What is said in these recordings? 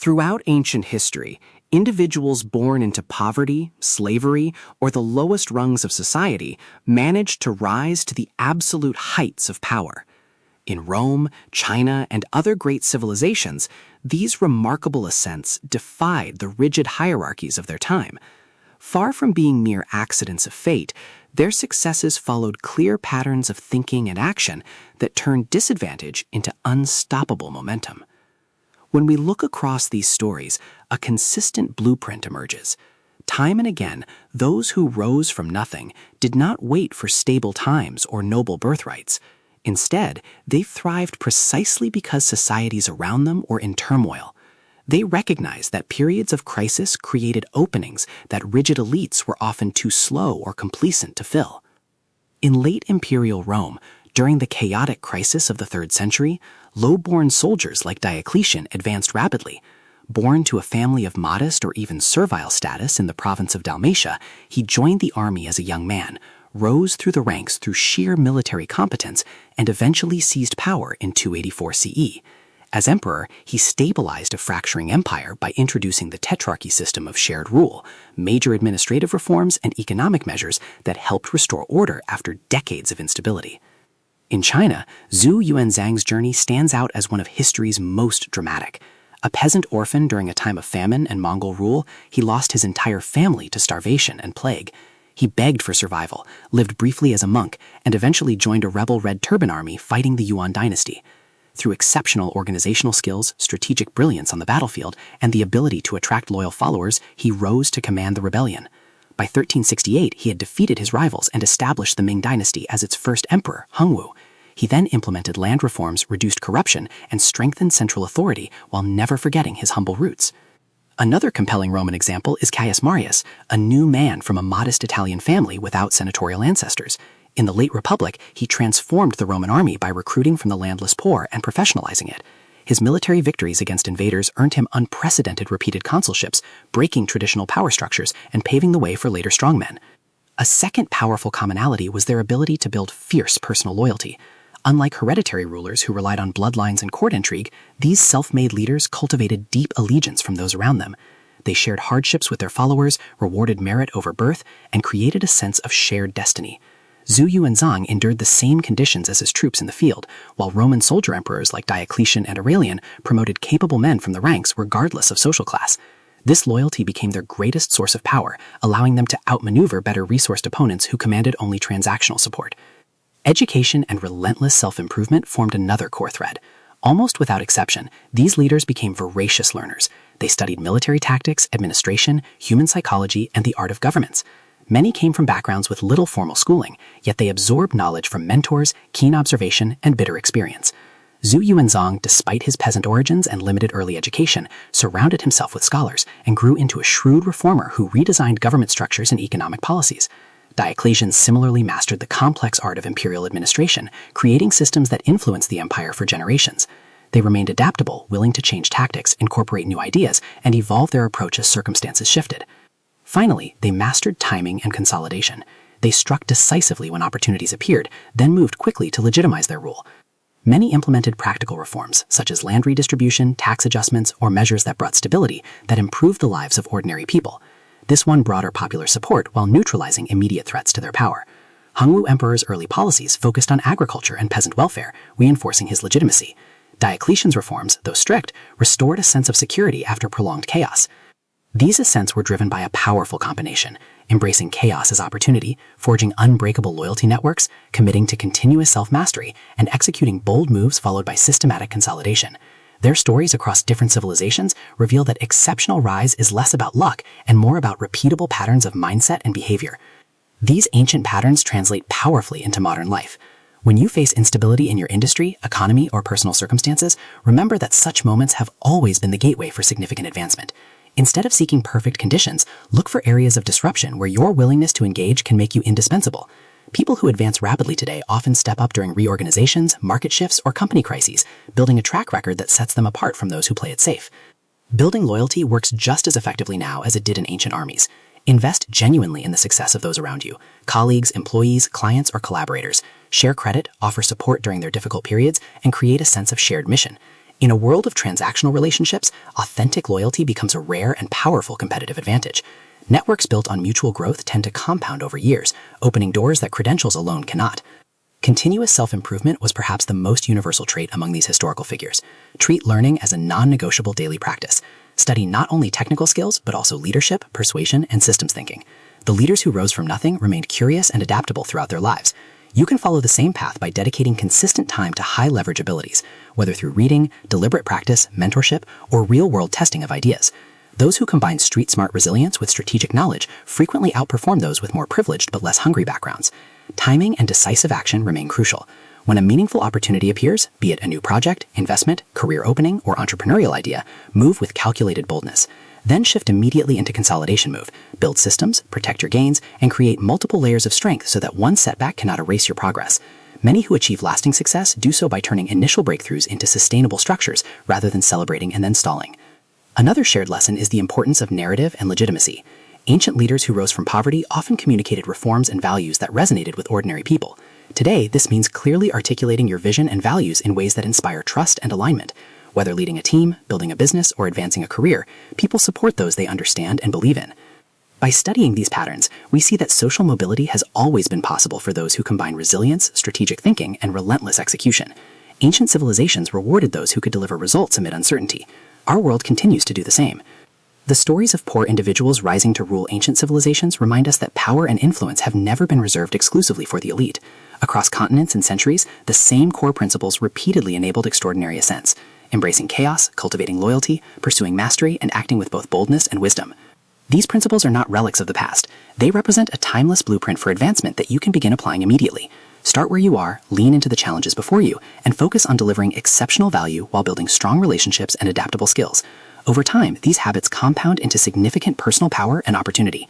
Throughout ancient history, individuals born into poverty, slavery, or the lowest rungs of society managed to rise to the absolute heights of power. In Rome, China, and other great civilizations, these remarkable ascents defied the rigid hierarchies of their time. Far from being mere accidents of fate, their successes followed clear patterns of thinking and action that turned disadvantage into unstoppable momentum. When we look across these stories, a consistent blueprint emerges. Time and again, those who rose from nothing did not wait for stable times or noble birthrights. Instead, they thrived precisely because societies around them were in turmoil. They recognized that periods of crisis created openings that rigid elites were often too slow or complacent to fill. In late imperial Rome, during the chaotic crisis of the 3rd century, low-born soldiers like Diocletian advanced rapidly. Born to a family of modest or even servile status in the province of Dalmatia, he joined the army as a young man, rose through the ranks through sheer military competence, and eventually seized power in 284 CE. As emperor, he stabilized a fracturing empire by introducing the tetrarchy system of shared rule, major administrative reforms, and economic measures that helped restore order after decades of instability. In China, Zhu Yuanzhang's journey stands out as one of history's most dramatic. A peasant orphan during a time of famine and Mongol rule, he lost his entire family to starvation and plague. He begged for survival, lived briefly as a monk, and eventually joined a rebel Red Turban army fighting the Yuan dynasty. Through exceptional organizational skills, strategic brilliance on the battlefield, and the ability to attract loyal followers, he rose to command the rebellion. By 1368, he had defeated his rivals and established the Ming dynasty as its first emperor, Hongwu. He then implemented land reforms, reduced corruption, and strengthened central authority while never forgetting his humble roots. Another compelling Roman example is Caius Marius, a new man from a modest Italian family without senatorial ancestors. In the late Republic, he transformed the Roman army by recruiting from the landless poor and professionalizing it. His military victories against invaders earned him unprecedented repeated consulships, breaking traditional power structures and paving the way for later strongmen. A second powerful commonality was their ability to build fierce personal loyalty. Unlike hereditary rulers who relied on bloodlines and court intrigue, these self-made leaders cultivated deep allegiance from those around them. They shared hardships with their followers, rewarded merit over birth, and created a sense of shared destiny. Zhu Yuanzhang endured the same conditions as his troops in the field, while Roman soldier emperors like Diocletian and Aurelian promoted capable men from the ranks regardless of social class. This loyalty became their greatest source of power, allowing them to outmaneuver better-resourced opponents who commanded only transactional support. Education and relentless self-improvement formed another core thread. Almost without exception, these leaders became voracious learners. They studied military tactics, administration, human psychology, and the art of governance. Many came from backgrounds with little formal schooling, yet they absorbed knowledge from mentors, keen observation, and bitter experience. Zhu Yuanzhang, despite his peasant origins and limited early education, surrounded himself with scholars and grew into a shrewd reformer who redesigned government structures and economic policies. Diocletian similarly mastered the complex art of imperial administration, creating systems that influenced the empire for generations. They remained adaptable, willing to change tactics, incorporate new ideas, and evolve their approach as circumstances shifted. Finally, they mastered timing and consolidation. They struck decisively when opportunities appeared, then moved quickly to legitimize their rule. Many implemented practical reforms, such as land redistribution, tax adjustments, or measures that brought stability, that improved the lives of ordinary people. This won broader popular support while neutralizing immediate threats to their power. Hongwu Emperor's early policies focused on agriculture and peasant welfare, reinforcing his legitimacy. Diocletian's reforms, though strict, restored a sense of security after prolonged chaos. These ascents were driven by a powerful combination, embracing chaos as opportunity, forging unbreakable loyalty networks, committing to continuous self-mastery, and executing bold moves followed by systematic consolidation. Their stories across different civilizations reveal that exceptional rise is less about luck and more about repeatable patterns of mindset and behavior. These ancient patterns translate powerfully into modern life. When you face instability in your industry, economy, or personal circumstances, remember that such moments have always been the gateway for significant advancement. Instead of seeking perfect conditions, look for areas of disruption where your willingness to engage can make you indispensable. People who advance rapidly today often step up during reorganizations, market shifts, or company crises, building a track record that sets them apart from those who play it safe. Building loyalty works just as effectively now as it did in ancient armies. Invest genuinely in the success of those around you, colleagues, employees, clients, or collaborators. Share credit, offer support during their difficult periods, and create a sense of shared mission. In a world of transactional relationships, authentic loyalty becomes a rare and powerful competitive advantage. Networks built on mutual growth tend to compound over years, opening doors that credentials alone cannot. Continuous self-improvement was perhaps the most universal trait among these historical figures. Treat learning as a non-negotiable daily practice. Study not only technical skills, but also leadership, persuasion, and systems thinking. The leaders who rose from nothing remained curious and adaptable throughout their lives. You can follow the same path by dedicating consistent time to high-leverage abilities, whether through reading, deliberate practice, mentorship, or real-world testing of ideas. Those who combine street-smart resilience with strategic knowledge frequently outperform those with more privileged but less hungry backgrounds. Timing and decisive action remain crucial. When a meaningful opportunity appears, be it a new project, investment, career opening, or entrepreneurial idea, move with calculated boldness. Then shift immediately into consolidation move. Build systems, protect your gains, and create multiple layers of strength so that one setback cannot erase your progress. Many who achieve lasting success do so by turning initial breakthroughs into sustainable structures rather than celebrating and then stalling. Another shared lesson is the importance of narrative and legitimacy. Ancient leaders who rose from poverty often communicated reforms and values that resonated with ordinary people. Today, this means clearly articulating your vision and values in ways that inspire trust and alignment. Whether leading a team, building a business, or advancing a career, people support those they understand and believe in. By studying these patterns, we see that social mobility has always been possible for those who combine resilience, strategic thinking, and relentless execution. Ancient civilizations rewarded those who could deliver results amid uncertainty. Our world continues to do the same. The stories of poor individuals rising to rule ancient civilizations remind us that power and influence have never been reserved exclusively for the elite. Across continents and centuries, the same core principles repeatedly enabled extraordinary ascents. Embracing chaos, cultivating loyalty, pursuing mastery, and acting with both boldness and wisdom. These principles are not relics of the past. They represent a timeless blueprint for advancement that you can begin applying immediately. Start where you are, lean into the challenges before you, and focus on delivering exceptional value while building strong relationships and adaptable skills. Over time, these habits compound into significant personal power and opportunity.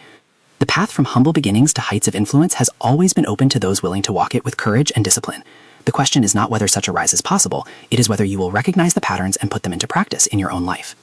The path from humble beginnings to heights of influence has always been open to those willing to walk it with courage and discipline. The question is not whether such a rise is possible, it is whether you will recognize the patterns and put them into practice in your own life.